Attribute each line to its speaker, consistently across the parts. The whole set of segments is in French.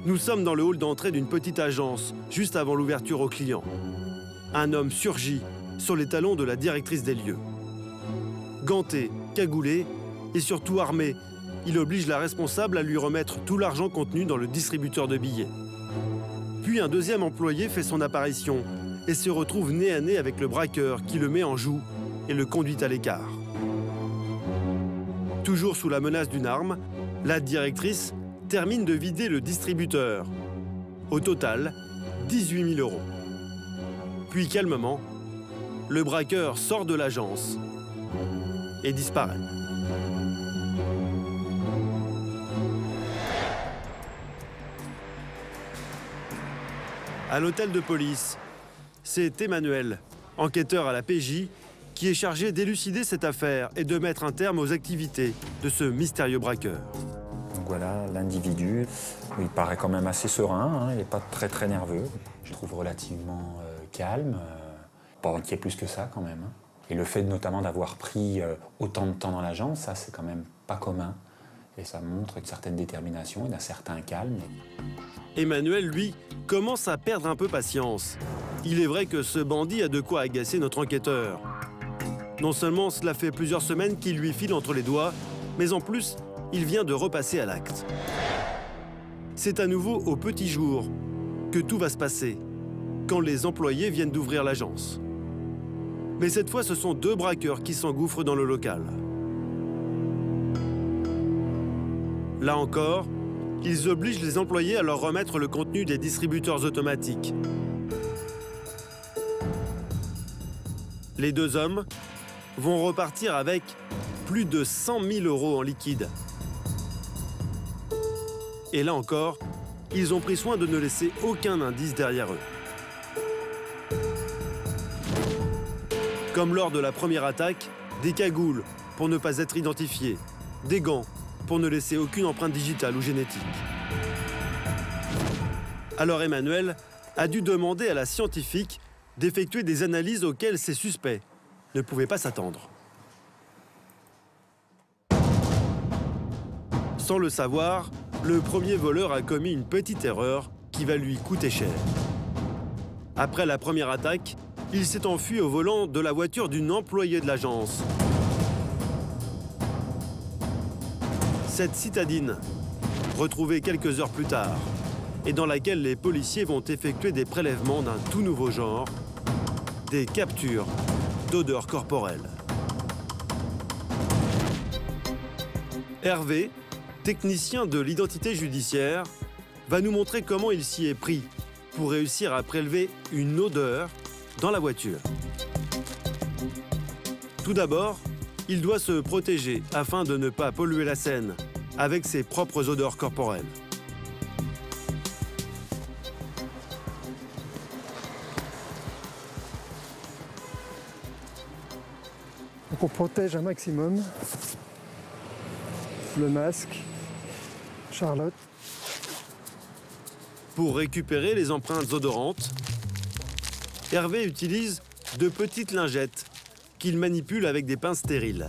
Speaker 1: Nous sommes dans le hall d'entrée d'une petite agence, juste avant l'ouverture aux clients. Un homme surgit sur les talons de la directrice des lieux. Ganté, cagoulé et surtout armé, il oblige la responsable à lui remettre tout l'argent contenu dans le distributeur de billets. Puis un deuxième employé fait son apparition et se retrouve nez à nez avec le braqueur qui le met en joue et le conduit à l'écart. Toujours sous la menace d'une arme, la directrice termine de vider le distributeur. Au total, 18 000 €. Puis calmement, le braqueur sort de l'agence et disparaît. À l'hôtel de police, c'est Emmanuel, enquêteur à la PJ, qui est chargé d'élucider cette affaire et de mettre un terme aux activités de ce mystérieux braqueur.
Speaker 2: Donc voilà, l'individu, il paraît quand même assez serein, hein, il n'est pas très nerveux. Je le trouve relativement calme, pas inquiet plus que ça quand même. Hein. Et le fait notamment d'avoir pris autant de temps dans l'agence, ça c'est quand même pas commun. Et ça montre une certaine détermination et un certain calme.
Speaker 1: Emmanuel, lui, commence à perdre un peu patience. Il est vrai que ce bandit a de quoi agacer notre enquêteur. Non seulement cela fait plusieurs semaines qu'il lui file entre les doigts, mais en plus, il vient de repasser à l'acte. C'est à nouveau au petit jour que tout va se passer, quand les employés viennent d'ouvrir l'agence. Mais cette fois, ce sont deux braqueurs qui s'engouffrent dans le local. Là encore, ils obligent les employés à leur remettre le contenu des distributeurs automatiques. Les deux hommes vont repartir avec plus de 100 000 € en liquide. Et là encore, ils ont pris soin de ne laisser aucun indice derrière eux. Comme lors de la première attaque, des cagoules pour ne pas être identifiés, des gants pour ne laisser aucune empreinte digitale ou génétique. Alors Emmanuel a dû demander à la scientifique d'effectuer des analyses auxquelles ses suspects ne pouvaient pas s'attendre. Sans le savoir, le premier voleur a commis une petite erreur qui va lui coûter cher. Après la première attaque, il s'est enfui au volant de la voiture d'une employée de l'agence. Cette citadine, retrouvée quelques heures plus tard, et dans laquelle les policiers vont effectuer des prélèvements d'un tout nouveau genre, des captures d'odeurs corporelles. Hervé, technicien de l'identité judiciaire, va nous montrer comment il s'y est pris pour réussir à prélever une odeur dans la voiture. Tout d'abord, il doit se protéger afin de ne pas polluer la scène avec ses propres odeurs corporelles.
Speaker 3: Donc on protège un maximum le masque, Charlotte.
Speaker 1: Pour récupérer les empreintes odorantes, Hervé utilise de petites lingettes qu'il manipule avec des pinces stériles.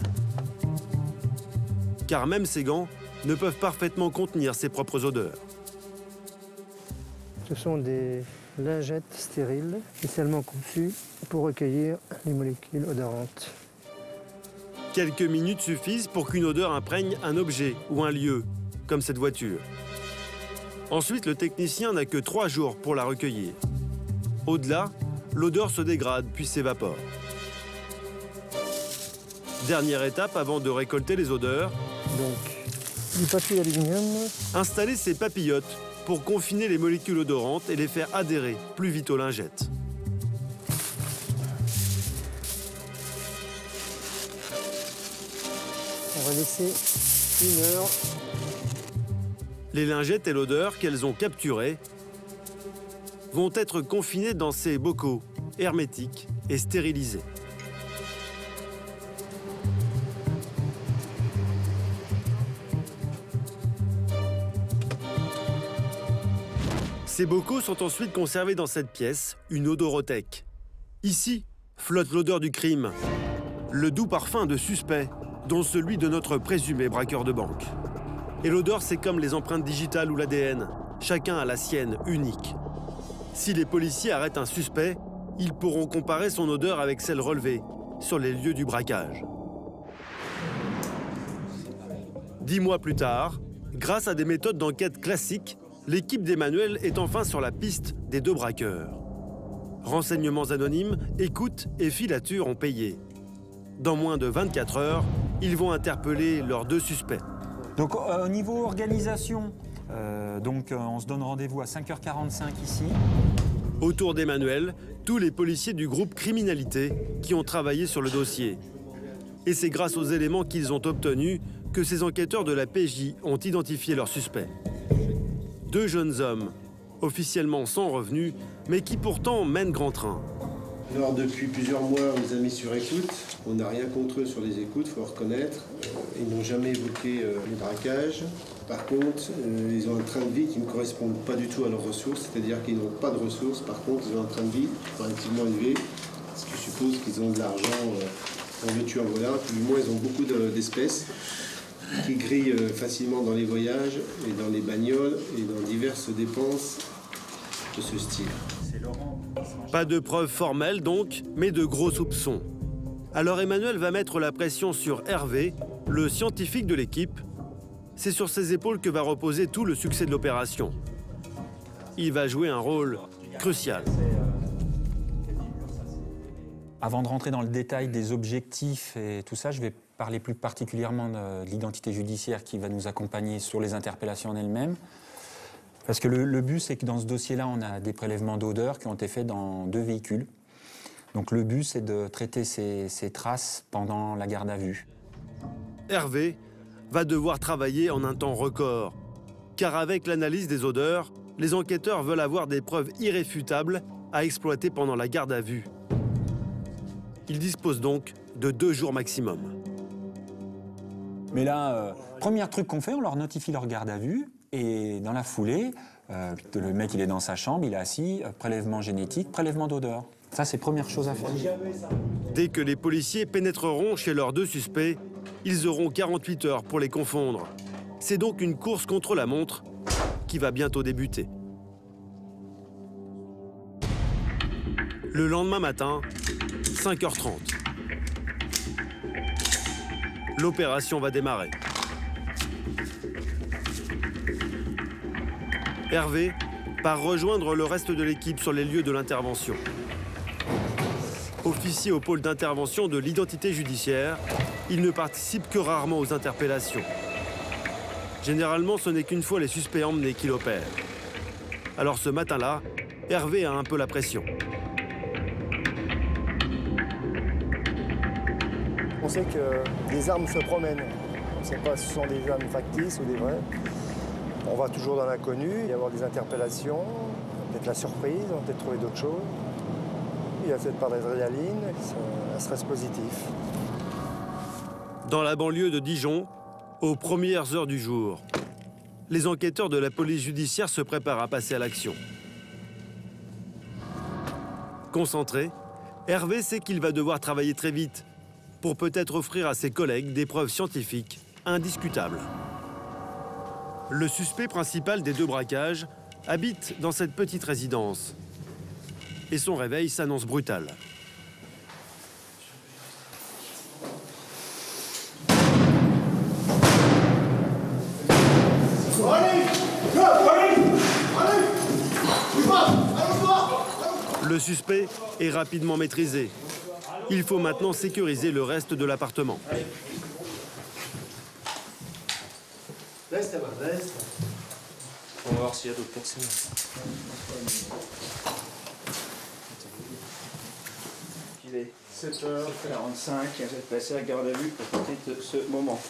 Speaker 1: Car même ces gants ne peuvent parfaitement contenir ses propres odeurs.
Speaker 3: Ce sont des lingettes stériles, spécialement conçues pour recueillir les molécules odorantes.
Speaker 1: Quelques minutes suffisent pour qu'une odeur imprègne un objet ou un lieu, comme cette voiture. Ensuite, le technicien n'a que 3 jours pour la recueillir. Au-delà, l'odeur se dégrade puis s'évapore. Dernière étape avant de récolter les odeurs,
Speaker 3: Donc, du papier d'aluminium.
Speaker 1: Installer ces papillotes pour confiner les molécules odorantes et les faire adhérer plus vite aux lingettes.
Speaker 3: On va laisser 1 heure.
Speaker 1: Les lingettes et l'odeur qu'elles ont capturées vont être confinées dans ces bocaux hermétiques et stérilisés. Ces bocaux sont ensuite conservés dans cette pièce, une odorothèque. Ici flotte l'odeur du crime, le doux parfum de suspect, dont celui de notre présumé braqueur de banque. Et l'odeur, c'est comme les empreintes digitales ou l'ADN. chacun a la sienne, unique. Si les policiers arrêtent un suspect, ils pourront comparer son odeur avec celle relevée sur les lieux du braquage. 10 mois plus tard, grâce à des méthodes d'enquête classiques, l'équipe d'Emmanuel est enfin sur la piste des 2 braqueurs. Renseignements anonymes, écoutes et filatures ont payé. Dans moins de 24 heures, ils vont interpeller leurs 2 suspects.
Speaker 2: Donc au niveau organisation, on se donne rendez-vous à 5h45 ici.
Speaker 1: Autour d'Emmanuel, tous les policiers du groupe criminalité qui ont travaillé sur le dossier. Et c'est grâce aux éléments qu'ils ont obtenus que ces enquêteurs de la PJ ont identifié leurs suspects. 2 jeunes hommes, officiellement sans revenus, mais qui pourtant mènent grand train.
Speaker 4: Alors depuis plusieurs mois, on les a mis sur écoute. On n'a rien contre eux sur les écoutes, il faut reconnaître. Ils n'ont jamais évoqué les braquages. Par contre, ils ont un train de vie qui ne correspond pas du tout à leurs ressources, c'est-à-dire qu'ils n'ont pas de ressources. Par contre, ils ont un train de vie relativement élevé, ce qui suppose qu'ils ont de l'argent en veux-tu en voilà. Du moins, ils ont beaucoup d'espèces qui grillent facilement dans les voyages et dans les bagnoles et dans diverses dépenses de ce style.
Speaker 1: Pas de preuves formelles donc, mais de gros soupçons. Alors Emmanuel va mettre la pression sur Hervé, le scientifique de l'équipe. C'est sur ses épaules que va reposer tout le succès de l'opération. Il va jouer un rôle crucial.
Speaker 2: Avant de rentrer dans le détail des objectifs et tout ça, je vais parler plus particulièrement de l'identité judiciaire qui va nous accompagner sur les interpellations en elles-mêmes. Parce que le but, c'est que dans ce dossier-là, on a des prélèvements d'odeur qui ont été faits dans 2 véhicules. Donc le but, c'est de traiter ces traces pendant la garde à vue.
Speaker 1: Hervé va devoir travailler en un temps record. Car avec l'analyse des odeurs, les enquêteurs veulent avoir des preuves irréfutables à exploiter pendant la garde à vue. Ils disposent donc de 2 jours maximum.
Speaker 2: Mais là, premier truc qu'on fait, on leur notifie leur garde à vue. Et dans la foulée, le mec, il est dans sa chambre, il est assis, prélèvement génétique, prélèvement d'odeur. Ça, c'est première chose à faire.
Speaker 1: Dès que les policiers pénétreront chez leurs 2 suspects, ils auront 48 heures pour les confondre. C'est donc une course contre la montre qui va bientôt débuter. Le lendemain matin, 5h30. L'opération va démarrer. Hervé part rejoindre le reste de l'équipe sur les lieux de l'intervention. Officier au pôle d'intervention de l'identité judiciaire, il ne participe que rarement aux interpellations. Généralement, ce n'est qu'une fois les suspects emmenés qu'il opère. Alors ce matin-là, Hervé a un peu la pression.
Speaker 5: On sait que des armes se promènent. On ne sait pas si ce sont des armes factices ou des vraies. On va toujours dans l'inconnu, il va y avoir des interpellations, peut-être la surprise, on va peut-être trouver d'autres choses. Il y a peut-être pas d'adrénaline, un stress positif.
Speaker 1: Dans la banlieue de Dijon, aux premières heures du jour, les enquêteurs de la police judiciaire se préparent à passer à l'action. Concentré, Hervé sait qu'il va devoir travailler très vite pour peut-être offrir à ses collègues des preuves scientifiques indiscutables. Le suspect principal des 2 braquages habite dans cette petite résidence. Et son réveil s'annonce brutal. Le suspect est rapidement maîtrisé. Il faut maintenant sécuriser le reste de l'appartement.
Speaker 4: Reste là-bas, reste.
Speaker 6: On va voir s'il y a d'autres personnes. Il est 7h45, vous êtes passé à garde à vue pour partir de ce moment.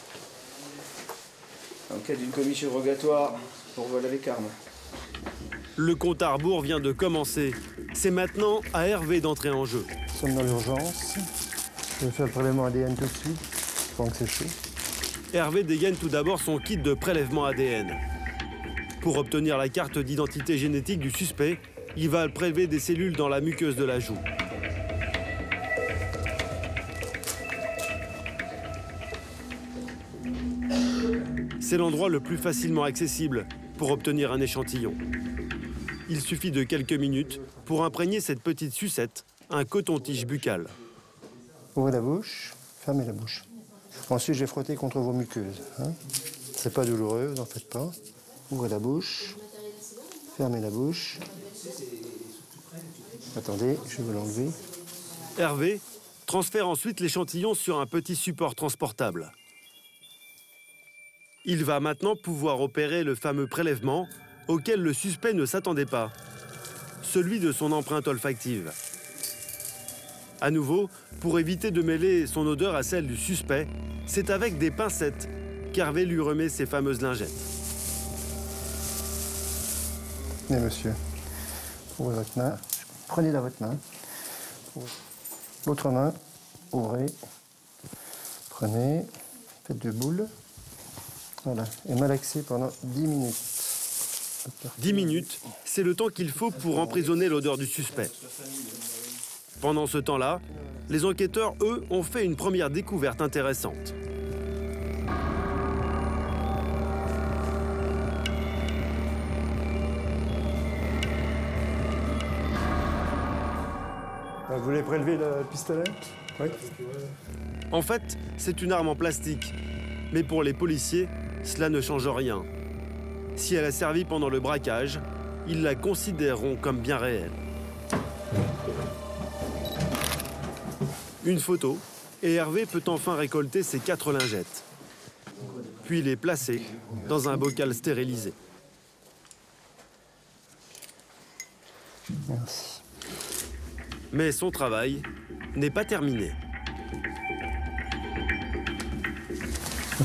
Speaker 6: En cas d'une commission rogatoire pour vol avec arme.
Speaker 1: Le compte à rebours vient de commencer. C'est maintenant à Hervé d'entrer en jeu.
Speaker 3: Nous sommes dans l'urgence. Je vais faire le prélèvement ADN tout de suite, pendant que c'est chaud.
Speaker 1: Hervé dégaine tout d'abord son kit de prélèvement ADN. Pour obtenir la carte d'identité génétique du suspect, il va prélever des cellules dans la muqueuse de la joue. C'est l'endroit le plus facilement accessible pour obtenir un échantillon. Il suffit de quelques minutes pour imprégner cette petite sucette, un coton-tige buccal.
Speaker 3: Ouvrez la bouche, fermez la bouche. Ensuite, je vais frotter contre vos muqueuses. Hein. C'est pas douloureux, vous n'en faites pas. Ouvrez la bouche, fermez la bouche. Attendez, je vais vous l'enlever.
Speaker 1: Hervé transfère ensuite l'échantillon sur un petit support transportable. Il va maintenant pouvoir opérer le fameux prélèvement auquel le suspect ne s'attendait pas, celui de son empreinte olfactive. À nouveau, pour éviter de mêler son odeur à celle du suspect, c'est avec des pincettes qu'Hervé lui remet ses fameuses lingettes.
Speaker 3: Mais monsieur, ouvrez votre main, prenez dans votre main. L'autre main, ouvrez, prenez, faites deux boules. Voilà, et malaxez pendant 10 minutes.
Speaker 1: 10 minutes, c'est le temps qu'il faut pour emprisonner l'odeur du suspect. Pendant ce temps-là, les enquêteurs, eux, ont fait une première découverte intéressante.
Speaker 5: Vous voulez prélever le pistolet? Oui.
Speaker 1: En fait, c'est une arme en plastique. Mais pour les policiers, cela ne change rien. Si elle a servi pendant le braquage, ils la considéreront comme bien réelle. Une photo, et Hervé peut enfin récolter ses 4 lingettes. Puis les placer dans un bocal stérilisé.
Speaker 3: Merci.
Speaker 1: Mais son travail n'est pas terminé.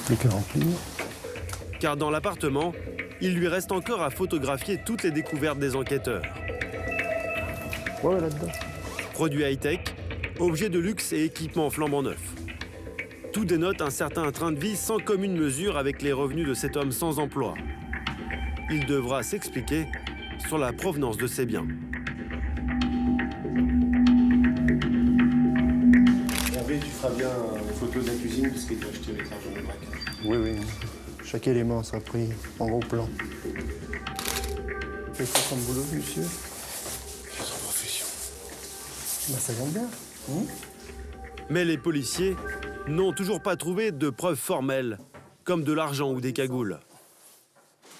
Speaker 3: Plus qu'à remplir.
Speaker 1: Car dans l'appartement, il lui reste encore à photographier toutes les découvertes des enquêteurs.
Speaker 3: Ouais, là-dedans.
Speaker 1: Produits high-tech, objets de luxe et équipements flambant neufs. Tout dénote un certain train de vie sans commune mesure avec les revenus de cet homme sans emploi. Il devra s'expliquer sur la provenance de ses biens.
Speaker 4: Hervé, tu feras bien une photo de la cuisine de ce qui est acheté avec l'argent de braquage.
Speaker 3: Oui, oui. Chaque élément sera pris en gros plan. C'est quoi comme boulot, monsieur?
Speaker 4: Sans profession.
Speaker 3: Bah, ça vient bien.
Speaker 1: Mais les policiers n'ont toujours pas trouvé de preuves formelles, comme de l'argent ou des cagoules.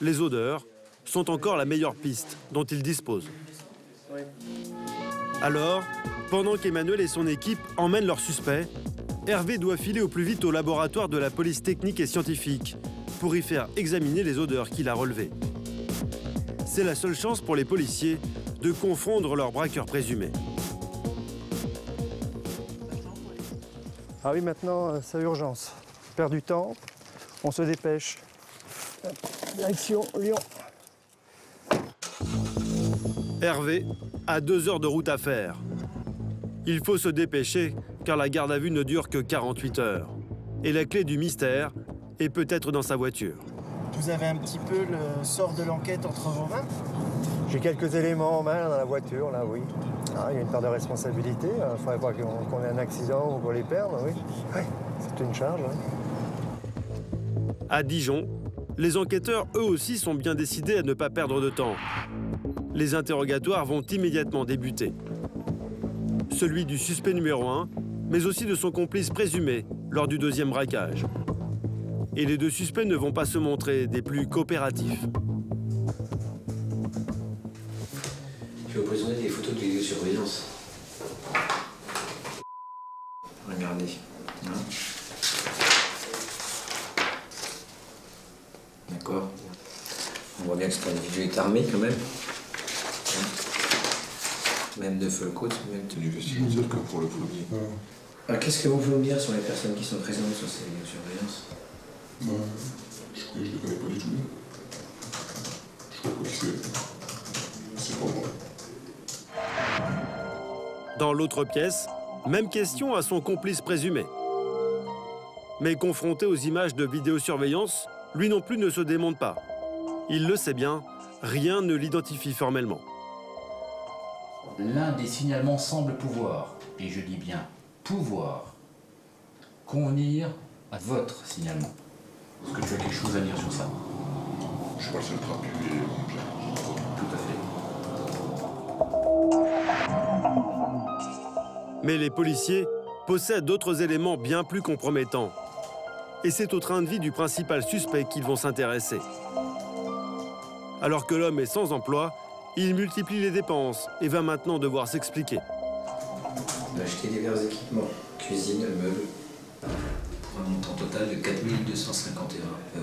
Speaker 1: Les odeurs sont encore la meilleure piste dont ils disposent. Alors, pendant qu'Emmanuel et son équipe emmènent leurs suspects, Hervé doit filer au plus vite au laboratoire de la police technique et scientifique pour y faire examiner les odeurs qu'il a relevées. C'est la seule chance pour les policiers de confondre leur braqueur présumé.
Speaker 3: Ah oui, maintenant, c'est urgence. On perd du temps, on se dépêche. Direction Lyon.
Speaker 1: Hervé a 2 heures de route à faire. Il faut se dépêcher car la garde à vue ne dure que 48 heures. Et la clé du mystère est peut-être dans sa voiture.
Speaker 7: Vous avez un petit peu le sort de l'enquête entre vos mains?
Speaker 5: J'ai quelques éléments en main dans la voiture, là, oui. Ah, il y a une part de responsabilité. Il ne faudrait pas qu'on ait un accident ou qu'on les perde, oui. Oui, c'est une charge. Oui.
Speaker 1: À Dijon, les enquêteurs, eux aussi, sont bien décidés à ne pas perdre de temps. Les interrogatoires vont immédiatement débuter. Celui du suspect numéro 1, mais aussi de son complice présumé lors du 2e braquage. Et les 2 suspects ne vont pas se montrer des plus coopératifs.
Speaker 8: Je vais vous présenter des photos de vidéosurveillance. Regardez. Hein, d'accord. On voit bien que cet individu est armé quand même. Hein, même de feu côte, même tenue vestimentaire comme pour le premier. Alors, qu'est-ce que vous pouvez me dire sur les personnes qui sont présentes sur ces vidéosurveillances?
Speaker 9: Je ne les connais pas du tout. Je crois que c'est pas moi.
Speaker 1: Dans l'autre pièce, même question à son complice présumé. Mais confronté aux images de vidéosurveillance, lui non plus ne se démonte pas. Il le sait bien, rien ne l'identifie formellement.
Speaker 10: L'un des signalements semble pouvoir, et je dis bien pouvoir, convenir à votre signalement. Est-ce que tu as quelque chose à dire sur ça?
Speaker 9: Je suis pas le seul trapu et bien.
Speaker 10: Tout à fait.
Speaker 1: Mais les policiers possèdent d'autres éléments bien plus compromettants. Et c'est au train de vie du principal suspect qu'ils vont s'intéresser. Alors que l'homme est sans emploi, il multiplie les dépenses et va maintenant devoir s'expliquer.
Speaker 8: On a acheté divers équipements, cuisine, meubles, pour un montant total de 4 251,80 €.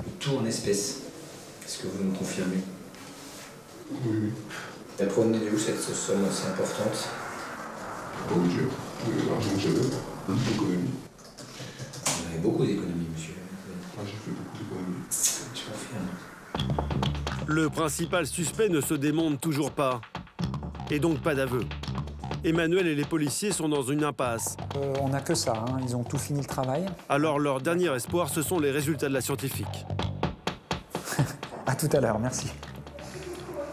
Speaker 8: Le tout en espèces. Est-ce que vous me confirmez?
Speaker 9: Oui.
Speaker 8: La provenait d'où cette somme aussi importante?
Speaker 9: Pas obligé. L'argent que j'avais, l'économie.
Speaker 8: Vous avez beaucoup d'économies, monsieur.
Speaker 9: Ah, j'ai fait beaucoup d'économies.
Speaker 8: Je confirme.
Speaker 1: Le principal suspect ne se démonte toujours pas. Et donc pas d'aveu. Emmanuel et les policiers sont dans une impasse.
Speaker 2: On n'a que ça, hein. Ils ont tout fini le travail.
Speaker 1: Alors leur dernier espoir, ce sont les résultats de la scientifique.
Speaker 2: À tout à l'heure, merci.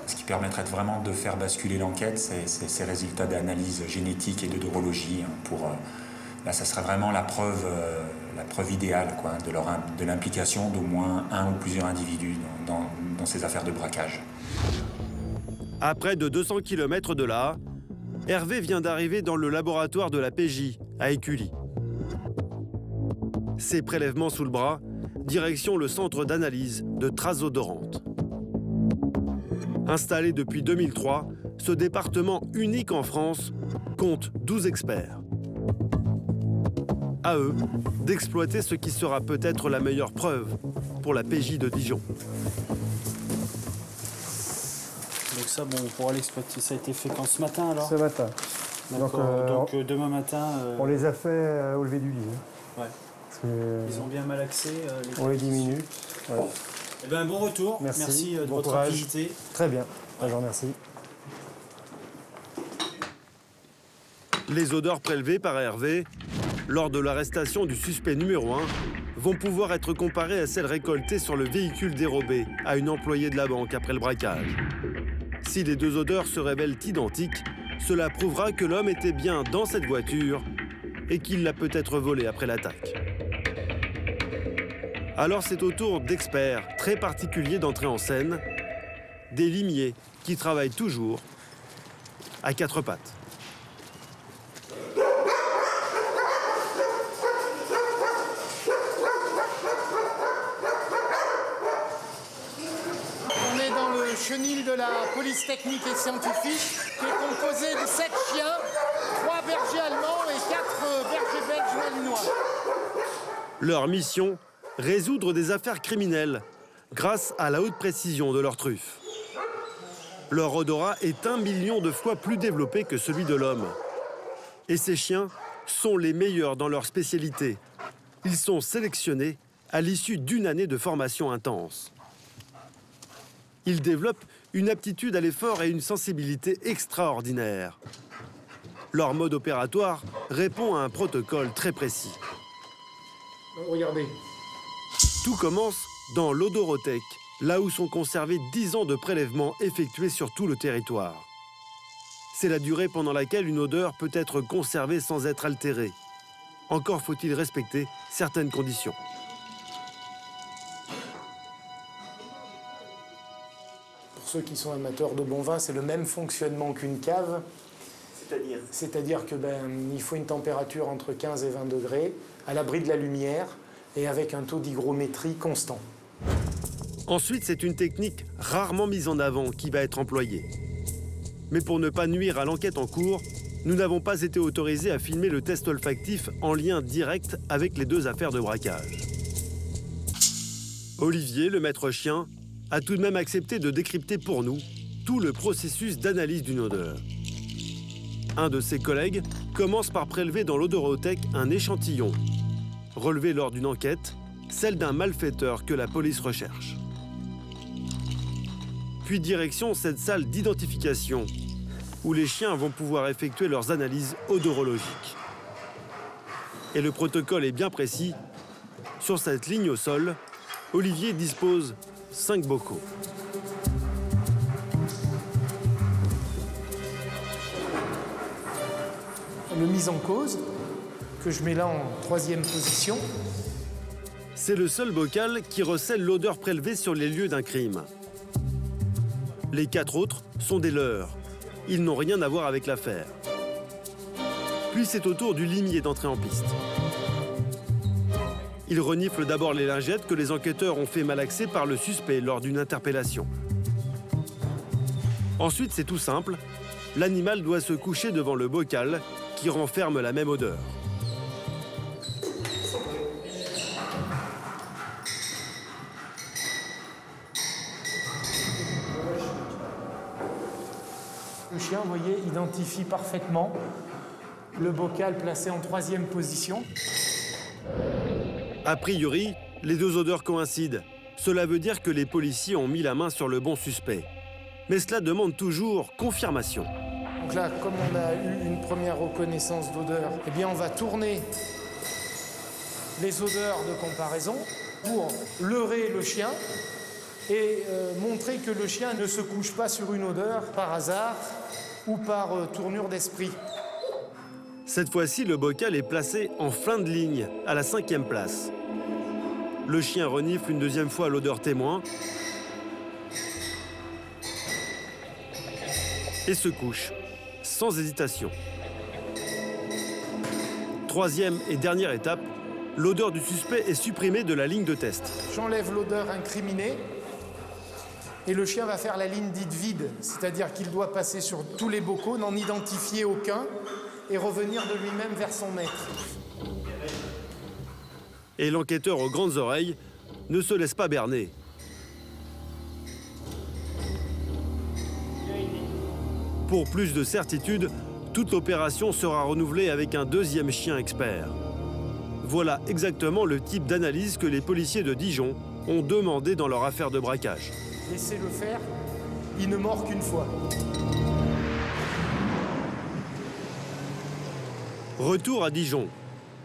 Speaker 2: Ce qui permettrait vraiment de faire basculer l'enquête, c'est ces résultats d'analyse génétique et de neurologie. Là, ça serait vraiment la preuve idéale quoi, de l'implication d'au moins un ou plusieurs individus dans ces affaires de braquage.
Speaker 1: À près de 200 km de là, Hervé vient d'arriver dans le laboratoire de la PJ, à Écully. Ses prélèvements sous le bras, direction le centre d'analyse de traces odorantes. Installé depuis 2003, ce département unique en France compte 12 experts. À eux d'exploiter ce qui sera peut-être la meilleure preuve pour la PJ de Dijon.
Speaker 7: Donc ça, bon, on pourra l'exploiter. Ça a été fait quand ce matin alors?
Speaker 5: Ce matin.
Speaker 7: Donc demain matin...
Speaker 5: On les a fait au lever du lit.
Speaker 7: Ouais. Ils ont bien malaxé
Speaker 5: les 10 minutes. Ouais.
Speaker 7: Eh ben, bon retour. Merci de votre rapidité.
Speaker 5: Très bien. Je vous remercie.
Speaker 1: Les odeurs prélevées par Hervé lors de l'arrestation du suspect numéro 1 vont pouvoir être comparées à celles récoltées sur le véhicule dérobé à une employée de la banque après le braquage. Si les deux odeurs se révèlent identiques, cela prouvera que l'homme était bien dans cette voiture et qu'il l'a peut-être volée après l'attaque. Alors c'est au tour d'experts très particuliers d'entrer en scène, des limiers qui travaillent toujours à quatre pattes.
Speaker 11: On est dans le chenil de la police technique et scientifique qui est composé de 7 chiens, 3 bergers allemands et 4 bergers belges malinois.
Speaker 1: Leur mission, résoudre des affaires criminelles grâce à la haute précision de leur truffe. Leur odorat est 1 million de fois plus développé que celui de l'homme. Et ces chiens sont les meilleurs dans leur spécialité. Ils sont sélectionnés à l'issue d'une année de formation intense. Ils développent une aptitude à l'effort et une sensibilité extraordinaire. Leur mode opératoire répond à un protocole très précis.
Speaker 11: Regardez.
Speaker 1: Tout commence dans l'odorothèque, là où sont conservés 10 ans de prélèvements effectués sur tout le territoire. C'est la durée pendant laquelle une odeur peut être conservée sans être altérée. Encore faut-il respecter certaines conditions.
Speaker 11: Pour ceux qui sont amateurs de bon vin, c'est le même fonctionnement qu'une cave. C'est-à-dire que il faut une température entre 15 et 20 degrés, à l'abri de la lumière et avec un taux d'hygrométrie constant.
Speaker 1: Ensuite, c'est une technique rarement mise en avant qui va être employée. Mais pour ne pas nuire à l'enquête en cours, nous n'avons pas été autorisés à filmer le test olfactif en lien direct avec les deux affaires de braquage. Olivier, le maître chien, a tout de même accepté de décrypter pour nous tout le processus d'analyse d'une odeur. Un de ses collègues commence par prélever dans l'odorothèque un échantillon, relevé lors d'une enquête, celle d'un malfaiteur que la police recherche. Puis direction cette salle d'identification, où les chiens vont pouvoir effectuer leurs analyses odorologiques. Et le protocole est bien précis. Sur cette ligne au sol, Olivier dispose 5 bocaux.
Speaker 11: Le mise en cause, que je mets là en 3e position.
Speaker 1: C'est le seul bocal qui recèle l'odeur prélevée sur les lieux d'un crime. Les 4 autres sont des leurs. Ils n'ont rien à voir avec l'affaire. Puis c'est au tour du limier d'entrer en piste. Il renifle d'abord les lingettes que les enquêteurs ont fait malaxer par le suspect lors d'une interpellation. Ensuite, c'est tout simple. L'animal doit se coucher devant le bocal qui renferme la même odeur.
Speaker 11: Le chien, vous voyez, identifie parfaitement le bocal placé en 3e position.
Speaker 1: A priori, les 2 odeurs coïncident. Cela veut dire que les policiers ont mis la main sur le bon suspect. Mais cela demande toujours confirmation.
Speaker 11: Donc là, comme on a eu une première reconnaissance d'odeur, eh bien on va tourner les odeurs de comparaison pour leurrer le chien et montrer que le chien ne se couche pas sur une odeur par hasard ou par tournure d'esprit.
Speaker 1: Cette fois-ci, le bocal est placé en fin de ligne, à la 5e place. Le chien renifle une 2e fois l'odeur témoin et se couche, sans hésitation. 3e et dernière étape, l'odeur du suspect est supprimée de la ligne de test.
Speaker 11: J'enlève l'odeur incriminée et le chien va faire la ligne dite vide, c'est-à-dire qu'il doit passer sur tous les bocaux, n'en identifier aucun et revenir de lui-même vers son maître.
Speaker 1: Et l'enquêteur aux grandes oreilles ne se laisse pas berner. Pour plus de certitude, toute l'opération sera renouvelée avec un 2e chien expert. Voilà exactement le type d'analyse que les policiers de Dijon ont demandé dans leur affaire de braquage.
Speaker 11: Laissez-le faire, il ne mord qu'une fois.
Speaker 1: Retour à Dijon.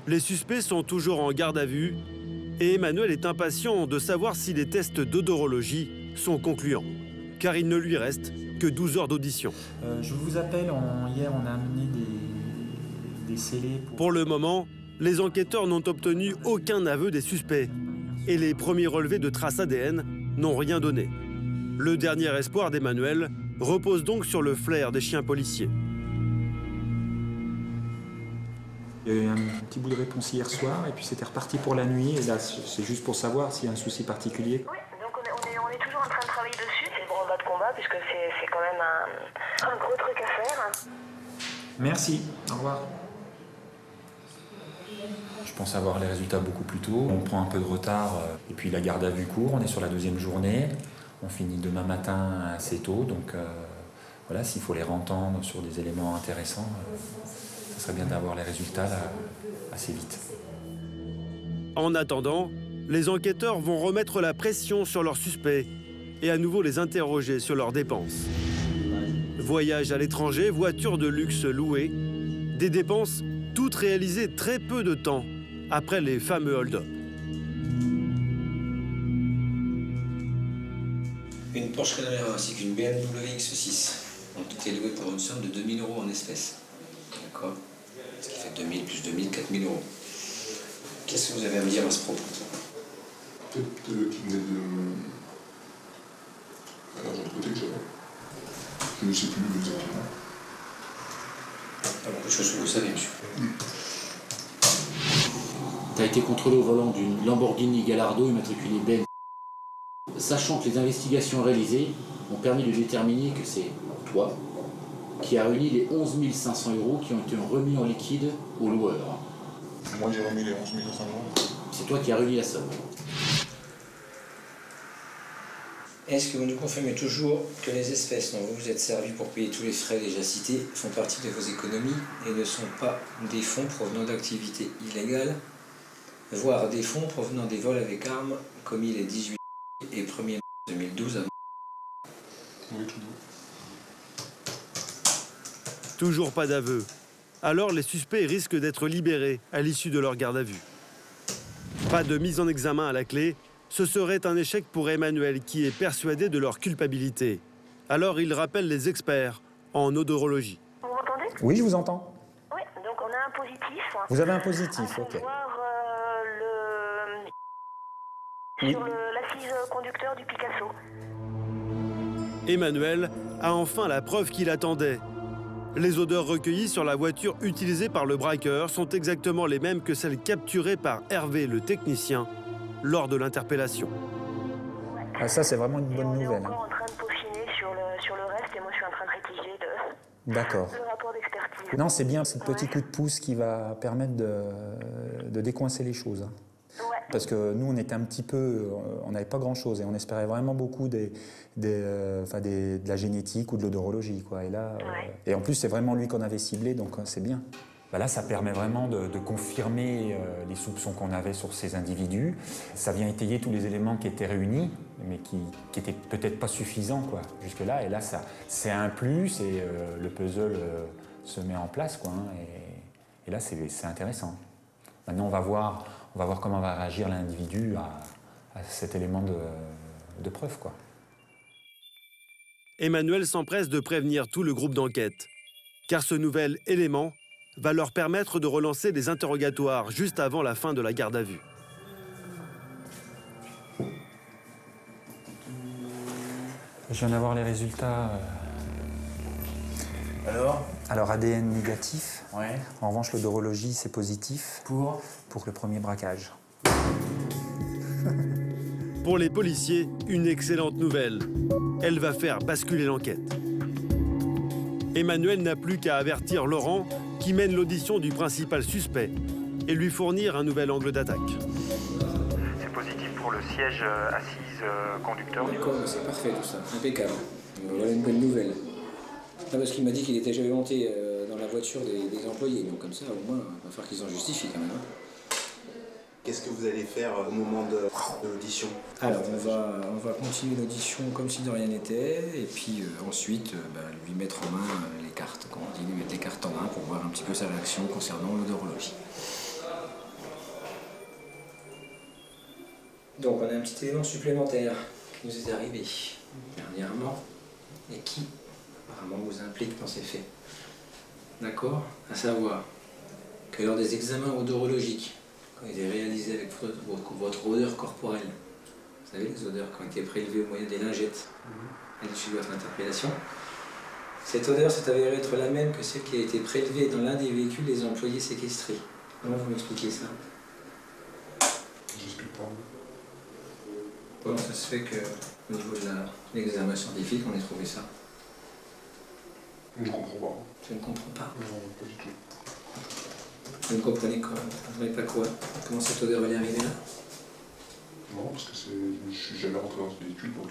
Speaker 1: Les suspects sont toujours en garde à vue et Emmanuel est impatient de savoir si les tests d'odorologie sont concluants, car il ne lui reste que 12 heures d'audition.
Speaker 2: Je vous appelle, hier on a amené des scellés.
Speaker 1: Pour le moment, les enquêteurs n'ont obtenu aucun aveu des suspects et les premiers relevés de traces ADN n'ont rien donné. Le dernier espoir d'Emmanuel repose donc sur le flair des chiens policiers.
Speaker 2: Il y a eu un petit bout de réponse hier soir et puis c'était reparti pour la nuit. Et là, c'est juste pour savoir s'il y a un souci particulier.
Speaker 12: Oui, donc on est toujours en train de travailler dessus. C'est le branle-bas de combat puisque c'est quand même un gros truc à faire.
Speaker 2: Merci, au revoir. Je pense avoir les résultats beaucoup plus tôt. On prend un peu de retard et puis la garde à vue court. On est sur la 2e journée. On finit demain matin assez tôt. Donc voilà, s'il faut les rentendre sur des éléments intéressants, ce serait bien d'avoir les résultats là, assez vite.
Speaker 1: En attendant, les enquêteurs vont remettre la pression sur leurs suspects et à nouveau les interroger sur leurs dépenses. Voyage à l'étranger, voiture de luxe louée, des dépenses toutes réalisées très peu de temps après les fameux hold-up.
Speaker 8: Une Porsche Panamera ainsi qu'une BMW X6 ont été louées pour une somme de 2 000 € en espèces. D'accord. Ce qui fait 2 000 plus 2 000, 4 000 €. Qu'est-ce que vous avez à me dire à ce propos?
Speaker 9: Peut-être qu'il venait de... l'argent de côté que j'avais. Je ne sais plus exactement.
Speaker 8: Pas beaucoup de choses que vous savez, monsieur.
Speaker 10: Tu as été contrôlé au volant d'une Lamborghini Gallardo immatriculée BMW. Sachant que les investigations réalisées ont permis de déterminer que c'est toi qui a réuni les 11 500 € qui ont été remis en liquide au loueur.
Speaker 9: Moi j'ai remis les 11 500 €.
Speaker 10: C'est toi qui as réuni la somme.
Speaker 8: Est-ce que vous nous confirmez toujours que les espèces dont vous vous êtes servi pour payer tous les frais déjà cités font partie de vos économies et ne sont pas des fonds provenant d'activités illégales, voire des fonds provenant des vols avec armes commis les 18 et 1er mars 2012 à...
Speaker 9: Oui, tout.
Speaker 1: Toujours pas d'aveu. Alors les suspects risquent d'être libérés à l'issue de leur garde à vue. Pas de mise en examen à la clé, ce serait un échec pour Emmanuel qui est persuadé de leur culpabilité. Alors il rappelle les experts en odorologie.
Speaker 12: Vous m'entendez?
Speaker 2: Oui, je vous entends.
Speaker 12: Oui, donc on a un positif.
Speaker 2: Vous avez un positif, ok.
Speaker 12: Sur l'assise conducteur du Picasso.
Speaker 1: Emmanuel a enfin la preuve qu'il attendait. Les odeurs recueillies sur la voiture utilisée par le braqueur sont exactement les mêmes que celles capturées par Hervé, le technicien, lors de l'interpellation.
Speaker 2: Ah, ça, c'est vraiment une bonne nouvelle.
Speaker 12: On est encore en train de peaufiner sur le reste et moi je suis en train de rédiger
Speaker 2: D'accord.
Speaker 12: le rapport d'expertise.
Speaker 2: Non, c'est bien ce petit coup de pouce qui va permettre de décoincer les choses. Hein.
Speaker 12: Ouais.
Speaker 2: Parce que nous, on était un petit peu, on n'avait pas grand-chose et on espérait vraiment beaucoup de la génétique ou de l'odorologie, quoi. Et là, et en plus, c'est vraiment lui qu'on avait ciblé, donc c'est bien. Bah là, ça permet vraiment de confirmer les soupçons qu'on avait sur ces individus. Ça vient étayer tous les éléments qui étaient réunis, mais qui étaient peut-être pas suffisants, quoi, jusque-là. Et là, c'est un plus et le puzzle se met en place, quoi. Hein, et là, c'est intéressant. Maintenant, on va voir comment va réagir l'individu à cet élément de preuve, quoi.
Speaker 1: Emmanuel s'empresse de prévenir tout le groupe d'enquête, car ce nouvel élément va leur permettre de relancer des interrogatoires juste avant la fin de la garde à vue.
Speaker 2: Je viens d'avoir les résultats. Alors, ADN négatif.
Speaker 10: Ouais.
Speaker 2: En revanche, l'odorologie, c'est positif. Pour le premier braquage.
Speaker 1: Pour les policiers, une excellente nouvelle. Elle va faire basculer l'enquête. Emmanuel n'a plus qu'à avertir Laurent, qui mène l'audition du principal suspect, et lui fournir un nouvel angle d'attaque.
Speaker 13: C'est positif pour le siège assise conducteur.
Speaker 8: D'accord, c'est parfait tout ça, impeccable. Voilà une bonne nouvelle. Ah, parce qu'il m'a dit qu'il était jamais monté dans la voiture des employés, donc comme ça au moins il va falloir qu'ils en justifient quand même.
Speaker 14: Qu'est-ce que vous allez faire au moment de l'audition?
Speaker 8: Alors on va continuer l'audition comme si de rien n'était, et puis ensuite lui mettre en main les cartes, comme on dit, lui mettre les cartes en main pour voir un petit peu sa réaction concernant l'odorologie. Donc on a un petit élément supplémentaire qui nous est arrivé dernièrement et qui apparemment vous implique dans ces faits. D'accord? À savoir que lors des examens odorologiques, quand ils étaient réalisés avec votre odeur corporelle, vous savez les odeurs qui ont été prélevées au moyen des lingettes à l'issue de votre interpellation, cette odeur s'est avérée être la même que celle qui a été prélevée dans l'un des véhicules des employés séquestrés. Comment vous m'expliquez ça?
Speaker 9: J'explique pas.
Speaker 8: Comment ça se fait qu'au niveau de l'examen scientifique, on ait trouvé ça?
Speaker 9: Je comprends pas.
Speaker 8: Tu ne comprends pas?
Speaker 9: Non, pas du tout.
Speaker 8: Vous ne comprenez quoi? Vous ne comprenez pas quoi? Comment cette odeur est arrivée là?
Speaker 9: Non, parce que je suis jamais rentré dans ce véhicule, donc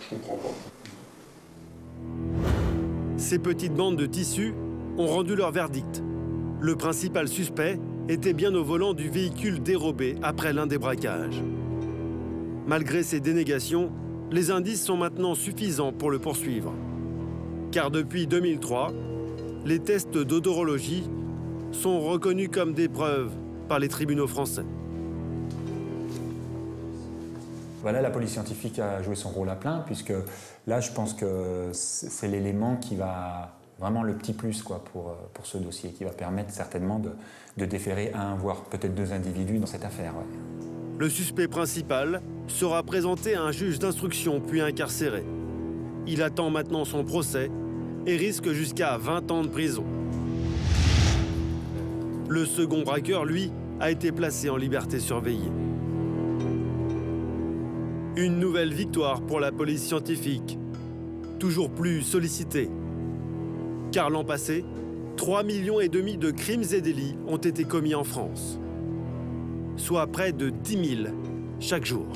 Speaker 9: je comprends pas.
Speaker 1: Ces petites bandes de tissus ont rendu leur verdict. Le principal suspect était bien au volant du véhicule dérobé après l'un des braquages. Malgré ces dénégations, les indices sont maintenant suffisants pour le poursuivre. Car depuis 2003, les tests d'odorologie sont reconnus comme des preuves par les tribunaux français.
Speaker 2: Voilà, la police scientifique a joué son rôle à plein, puisque là, je pense que c'est l'élément qui va vraiment le petit plus, quoi, pour ce dossier, qui va permettre certainement de déférer un, voire peut-être deux individus dans cette affaire. Ouais.
Speaker 1: Le suspect principal sera présenté à un juge d'instruction puis incarcéré. Il attend maintenant son procès et risque jusqu'à 20 ans de prison. Le second braqueur, lui, a été placé en liberté surveillée. Une nouvelle victoire pour la police scientifique, toujours plus sollicitée. Car l'an passé, 3,5 millions de crimes et délits ont été commis en France, soit près de 10 000 chaque jour.